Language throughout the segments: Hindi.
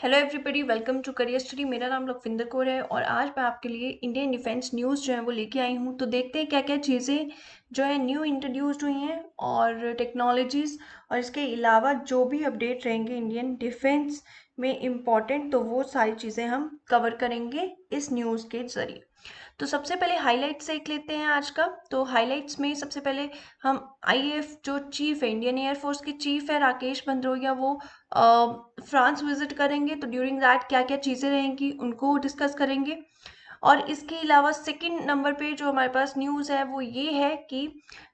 Hello everybody, welcome to career study. मेरा नाम लखविंदर कौर है और आज मैं आपके लिए इंडियन डिफेंस न्यूज़ जो है वो लेके आई हूँ। तो देखते हैं क्या क्या चीज़ें जो है न्यू इंट्रोड्यूस्ड हुई हैं और टेक्नोलॉजीज़, और इसके अलावा जो भी अपडेट रहेंगे इंडियन डिफेंस में इम्पॉर्टेंट, तो वो सारी चीज़ें हम कवर करेंगे इस न्यूज़ के ज़रिए। तो सबसे पहले हाइलाइट्स देख लेते हैं आज का। तो हाइलाइट्स में सबसे पहले हम आईएएफ जो चीफ है, इंडियन एयरफोर्स के चीफ है राकेश भदौरिया, वो फ्रांस विजिट करेंगे। तो ड्यूरिंग दैट क्या क्या चीज़ें रहेंगी उनको डिस्कस करेंगे। और इसके अलावा सेकंड नंबर पे जो हमारे पास न्यूज़ है वो ये है कि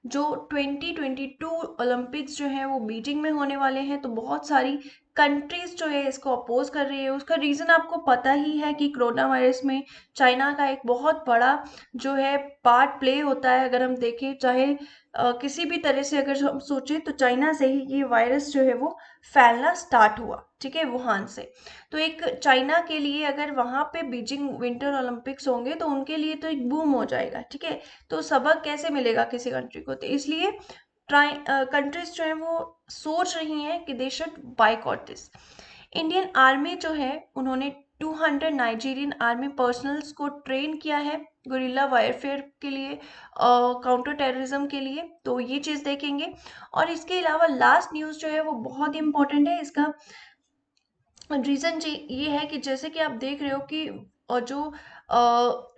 जो 2022 ओलंपिक्स जो है वो बीजिंग में होने वाले हैं, तो बहुत सारी कंट्रीज जो है इसको अपोज कर रही है। उसका रीज़न आपको पता ही है कि कोरोना वायरस में चाइना का एक बहुत बड़ा जो है पार्ट प्ले होता है। अगर हम देखें, चाहे किसी भी तरह से अगर हम सोचें, तो चाइना से ही ये वायरस जो है वो फैलना स्टार्ट हुआ, ठीक है, वुहान से। तो एक चाइना के लिए अगर वहाँ पे बीजिंग विंटर ओलंपिक्स होंगे तो उनके लिए तो एक बूम हो जाएगा, ठीक है। तो सबक कैसे मिलेगा किसी कंट्री को, तो इसलिए ट्राई कंट्रीज जो है वो सोच रही हैं कि they should boycott this. Indian army जो है उन्होंने 200 नाइजीरियन आर्मी पर्सनल्स को ट्रेन किया है गुरिल्ला वारफेयर के लिए, काउंटर टेररिज्म के लिए। तो ये चीज़ देखेंगे। और इसके अलावा लास्ट न्यूज़ जो है वो बहुत ही इंपॉर्टेंट है। इसका रीज़न जी ये है कि जैसे कि आप देख रहे हो कि जो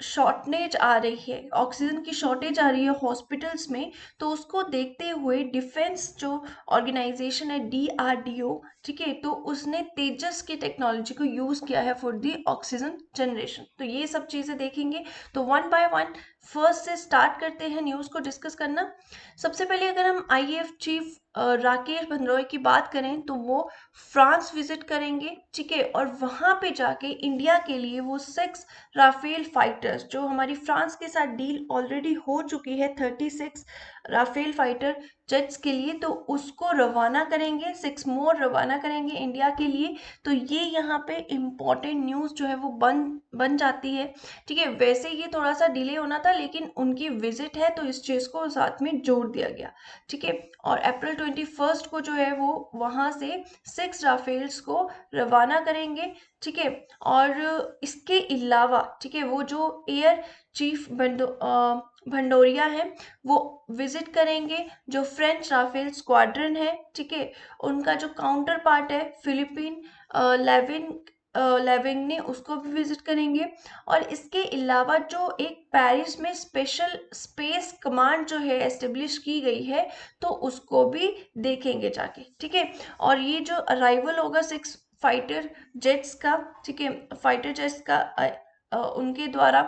शॉर्टनेज आ रही है, ऑक्सीजन की शॉर्टेज आ रही है हॉस्पिटल्स में, तो उसको देखते हुए डिफेंस जो ऑर्गेनाइजेशन है डीआरडीओ, ठीक है, तो उसने तेजस की टेक्नोलॉजी को यूज़ किया है फॉर दी ऑक्सीजन जनरेशन। तो ये सब चीज़ें देखेंगे। तो वन बाय वन फर्स्ट से स्टार्ट करते हैं न्यूज़ को डिस्कस करना। सबसे पहले अगर हम आईएएफ चीफ राकेश भदौरिया की बात करें, तो वो फ्रांस विजिट करेंगे, ठीक है, और वहां पे जाके इंडिया के लिए वो 6 राफेल फाइटर्स, जो हमारी फ्रांस के साथ डील ऑलरेडी हो चुकी है 36 राफेल फाइटर जेट्स के लिए, तो उसको रवाना करेंगे, 6 मोर रवाना करेंगे इंडिया के लिए। तो ये यहाँ पे इम्पोर्टेंट न्यूज़ जो है वो बन बन जाती है, ठीक है। वैसे ये थोड़ा सा डिले होना था, लेकिन उनकी विजिट है तो इस चीज़ को साथ में जोड़ दिया गया, ठीक है। और अप्रैल 21 को जो है वो वहां से 6 राफेल्स को रवाना करेंगे, ठीक है। और इसके अलावा, ठीक है, वो जो एयर चीफ भंडोरिया है वो विजिट करेंगे जो फ्रेंच राफेल स्क्वाड्रन है, ठीक है। उनका जो काउंटर पार्ट है फिलिपीन लेविन लेविंग ने, उसको भी विजिट करेंगे। और इसके अलावा जो एक पेरिस में स्पेशल स्पेस कमांड जो है एस्टेब्लिश की गई है, तो उसको भी देखेंगे जाके, ठीक है। और ये जो अराइवल होगा 6 फाइटर जेट्स का, ठीक है, फाइटर जेट्स का उनके द्वारा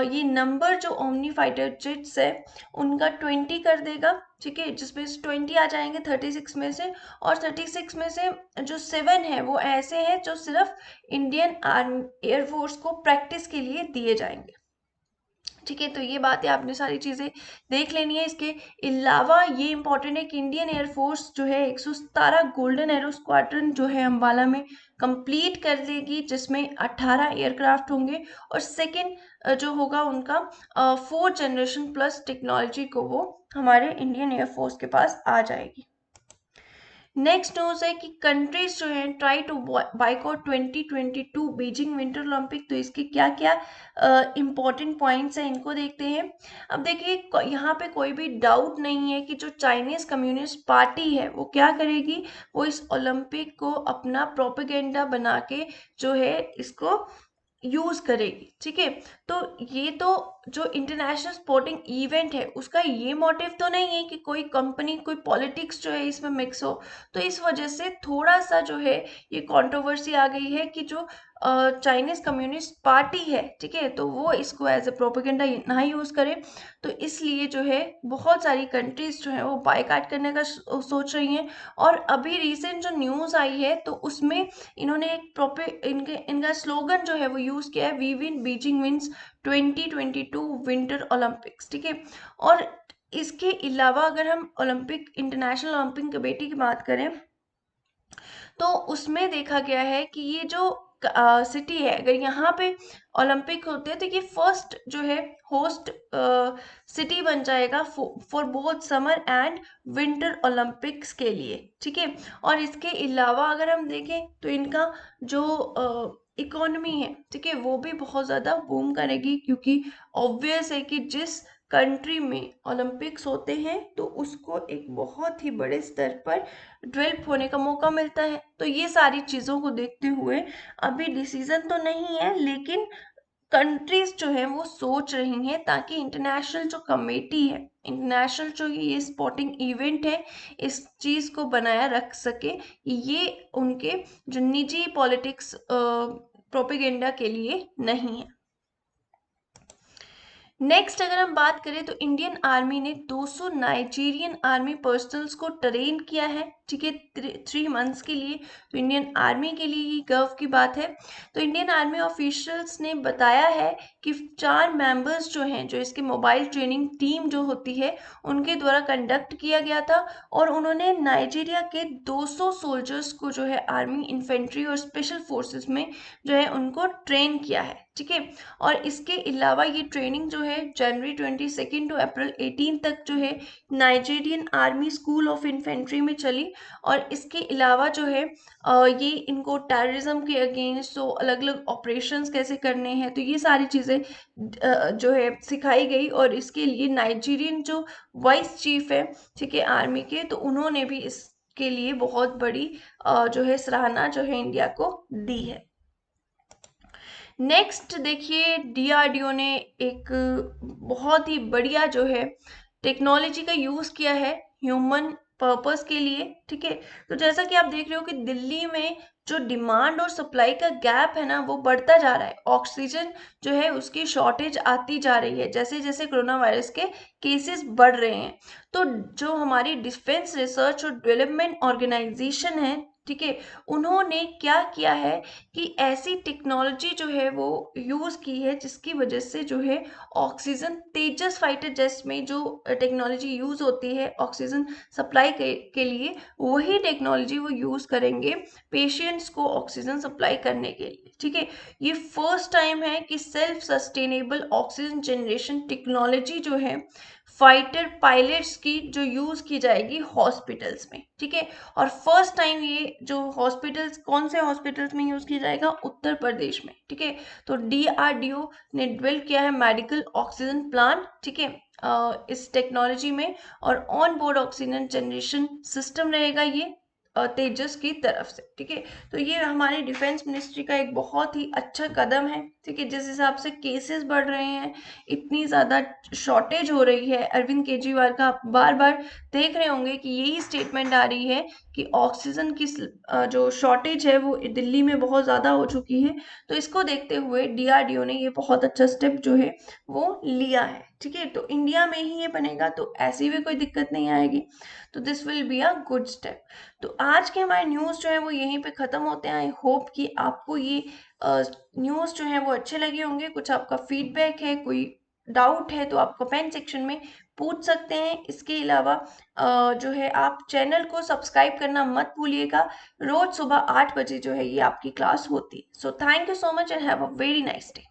ये नंबर जो ओमनी फाइटर जेट्स है उनका 20 कर देगा, ठीक है, जिसमें से 20 आ जाएंगे 36 में से। और 36 में से जो 7 है वो ऐसे हैं जो सिर्फ इंडियन आर्मी एयरफोर्स को प्रैक्टिस के लिए दिए जाएंगे, ठीक है। तो ये बात है, आपने सारी चीज़ें देख लेनी है। इसके अलावा ये इंपॉर्टेंट है कि इंडियन एयरफोर्स जो है 117 गोल्डन एरो स्क्वाड्रन जो है अम्बाला में कंप्लीट कर देगी, जिसमें 18 एयरक्राफ्ट होंगे। और सेकंड जो होगा उनका 4th जनरेशन प्लस टेक्नोलॉजी को वो हमारे इंडियन एयरफोर्स के पास आ जाएगी। नेक्स्ट न्यूज है कि कंट्रीज जो हैं try to boycott 2022 Beijing winter Olympic. तो इसके क्या क्या इंपॉर्टेंट पॉइंट्स हैं इनको देखते हैं। अब देखिए, यहाँ पे कोई भी डाउट नहीं है कि जो चाइनीज कम्युनिस्ट पार्टी है वो क्या करेगी, वो इस ओलंपिक को अपना प्रोपेगेंडा बना के जो है इसको यूज करेगी, ठीक है। तो ये तो जो इंटरनेशनल स्पोर्टिंग इवेंट है उसका ये मोटिव तो नहीं है कि कोई कंपनी, कोई पॉलिटिक्स जो है इसमें मिक्स हो। तो इस वजह से थोड़ा सा जो है ये कंट्रोवर्सी आ गई है कि जो चाइनीज कम्युनिस्ट पार्टी है, ठीक है, तो वो इसको एज ए प्रोपेगेंडा ना यूज करे। तो इसलिए जो है बहुत सारी कंट्रीज जो है वो बायकॉट करने का सोच रही हैं। और अभी रिसेंट जो न्यूज आई है तो उसमें इन्होंने एक इनका स्लोगन जो है वो यूज किया है, we win Beijing wins 2022 winter Olympics, ठीक है। और इसके अलावा अगर हम ओलंपिक, इंटरनेशनल ओलंपिक कमेटी की बात करें, तो उसमें देखा गया है कि ये जो सिटी है, अगर यहाँ पे ओलंपिक होते हैं तो ये फर्स्ट जो है होस्ट सिटी बन जाएगा for both summer and winter Olympics के लिए, ठीक है। और इसके अलावा अगर हम देखें तो इनका जो इकोनॉमी है, ठीक है, वो भी बहुत ज़्यादा बूम करेगी, क्योंकि ऑब्वियस है कि जिस कंट्री में ओलंपिक्स होते हैं तो उसको एक बहुत ही बड़े स्तर पर डेवलप होने का मौका मिलता है। तो ये सारी चीज़ों को देखते हुए अभी डिसीजन तो नहीं है, लेकिन कंट्रीज जो है वो सोच रही हैं ताकि इंटरनेशनल जो कमेटी है, इंटरनेशनल जो ये स्पोर्टिंग इवेंट है, इस चीज को बनाया रख सके। ये उनके जो निजी पॉलिटिक्स प्रोपेगेंडा के लिए नहीं है। नेक्स्ट अगर हम बात करें तो इंडियन आर्मी ने 200 नाइजीरियन आर्मी पर्सनल्स को ट्रेन किया है, ठीक है, 3 मंथ्स के लिए। तो इंडियन आर्मी के लिए ये गर्व की बात है। तो इंडियन आर्मी ऑफिशियल्स ने बताया है कि 4 मेंबर्स जो हैं, जो इसके मोबाइल ट्रेनिंग टीम जो होती है उनके द्वारा कंडक्ट किया गया था, और उन्होंने नाइजीरिया के 200 सोल्जर्स को जो है आर्मी इन्फेंट्री और स्पेशल फोर्सेस में जो है उनको ट्रेन किया है, ठीक है। और इसके अलावा ये ट्रेनिंग जो है जनवरी 22 टू अप्रैल 18 तक जो है Nigerian army school of infantry में चली। और इसके अलावा जो है ये इनको टेररिज्म के अगेंस्ट तो अलग अलग ऑपरेशंस कैसे करने हैं, तो ये सारी चीज़ें जो है सिखाई गई। और इसके लिए नाइजीरियन जो वाइस चीफ है, ठीक है, आर्मी के, तो उन्होंने भी इसके लिए बहुत बड़ी जो है सराहना जो है इंडिया को दी है। नेक्स्ट देखिए, डीआरडीओ ने एक बहुत ही बढ़िया जो है टेक्नोलॉजी का यूज किया है ह्यूमन पर्पस के लिए, ठीक है। तो जैसा कि आप देख रहे हो कि दिल्ली में जो डिमांड और सप्लाई का गैप है ना वो बढ़ता जा रहा है, ऑक्सीजन जो है उसकी शॉर्टेज आती जा रही है जैसे जैसे कोरोना वायरस के केसेस बढ़ रहे हैं। तो जो हमारी डिफेंस रिसर्च और डेवलपमेंट ऑर्गेनाइजेशन है, ठीक है, उन्होंने क्या किया है कि ऐसी टेक्नोलॉजी जो है वो यूज़ की है जिसकी वजह से जो है ऑक्सीजन, तेजस फाइटर जेट में जो टेक्नोलॉजी यूज़ होती है ऑक्सीजन सप्लाई के लिए, वही टेक्नोलॉजी वो यूज़ करेंगे पेशेंट्स को ऑक्सीजन सप्लाई करने के लिए, ठीक है। ये फर्स्ट टाइम है कि self sustainable oxygen generation technology जो है फाइटर पायलट्स की जो यूज़ की जाएगी हॉस्पिटल्स में, ठीक है। और फर्स्ट टाइम ये जो हॉस्पिटल्स, कौन से हॉस्पिटल्स में यूज़ की जाएगा, उत्तर प्रदेश में, ठीक है। तो डीआरडीओ ने डेवलप किया है मेडिकल ऑक्सीजन प्लांट, ठीक है, इस टेक्नोलॉजी में। और on board oxygen generation system रहेगा ये तेजस की तरफ से, ठीक है। तो ये हमारी डिफेंस मिनिस्ट्री का एक बहुत ही अच्छा कदम है, ठीक है। जिस हिसाब से केसेस बढ़ रहे हैं, इतनी ज़्यादा शॉर्टेज हो रही है, अरविंद केजरीवाल का आप बार बार देख रहे होंगे कि यही स्टेटमेंट आ रही है कि ऑक्सीजन की जो शॉर्टेज है वो दिल्ली में बहुत ज़्यादा हो चुकी है। तो इसको देखते हुए डीआरडीओ ने ये बहुत अच्छा स्टेप जो है वो लिया है, ठीक है। तो इंडिया में ही ये बनेगा तो ऐसी भी कोई दिक्कत नहीं आएगी, तो this will be a good step. तो आज के हमारे न्यूज़ जो है वो यहीं पे ख़त्म होते हैं। आई होप कि आपको ये न्यूज़ जो है वो अच्छे लगे होंगे। कुछ आपका फीडबैक है, कोई डाउट है तो आप कमेंट सेक्शन में पूछ सकते हैं। इसके अलावा जो है आप चैनल को सब्सक्राइब करना मत भूलिएगा। रोज सुबह 8 बजे जो है ये आपकी क्लास होती है। So thank you so much and have a very nice day.